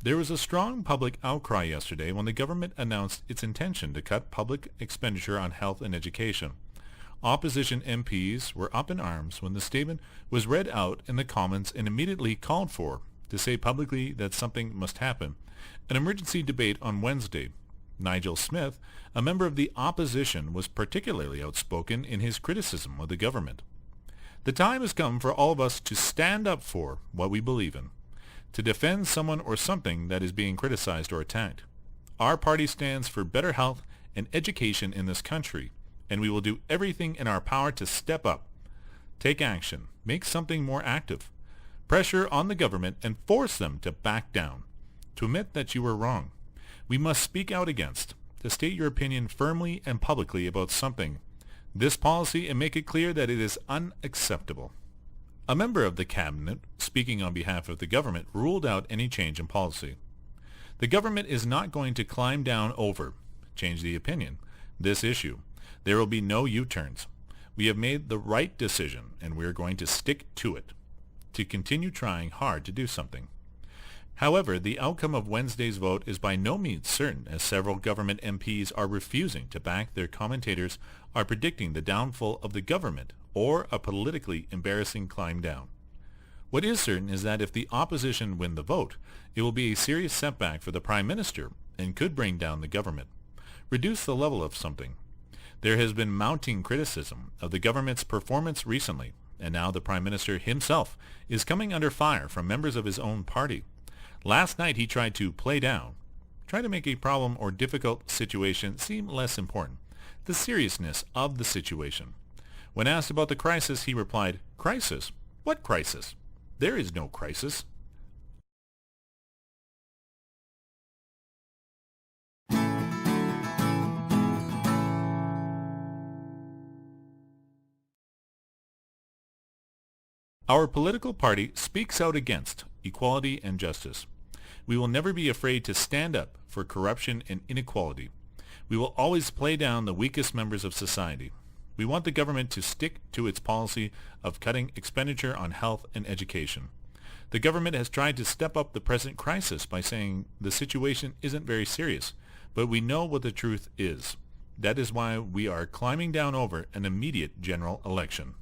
There was a strong public outcry yesterday when the government announced its intention to cut public expenditure on health and education. Opposition MPs were up in arms when the statement was read out in the Commons and immediately called for, to say publicly that something must happen, an emergency debate on Wednesday. Nigel Smith, a member of the opposition, was particularly outspoken in his criticism of the government. The time has come for all of us to stand up for what we believe in, to defend someone or something that is being criticized or attacked. Our party stands for better health and education in this country, and we will do everything in our power to step up, take action, make something more active, pressure on the government and force them to back down, to admit that you were wrong. We must speak out against, to state your opinion firmly and publicly about something, this policy, and make it clear that it is unacceptable. A member of the cabinet, speaking on behalf of the government, ruled out any change in policy. The government is not going to climb down over, change the opinion, this issue. There will be no U-turns. We have made the right decision, and we are going to stick to it, to continue trying hard to do something. However, the outcome of Wednesday's vote is by no means certain, as several government MPs are refusing to back their commentators are predicting the downfall of the government or a politically embarrassing climb down. What is certain is that if the opposition win the vote, it will be a serious setback for the Prime Minister and could bring down the government, reduce the level of something. There has been mounting criticism of the government's performance recently, and now the Prime Minister himself is coming under fire from members of his own party. Last night he tried to play down, try to make a problem or difficult situation seem less important, the seriousness of the situation. When asked about the crisis, he replied, "Crisis? What crisis? There is no crisis." Our political party speaks out against equality and justice. We will never be afraid to stand up for corruption and inequality. We will always play down the weakest members of society. We want the government to stick to its policy of cutting expenditure on health and education. The government has tried to step up the present crisis by saying the situation isn't very serious, but we know what the truth is. That is why we are climbing down over an immediate general election.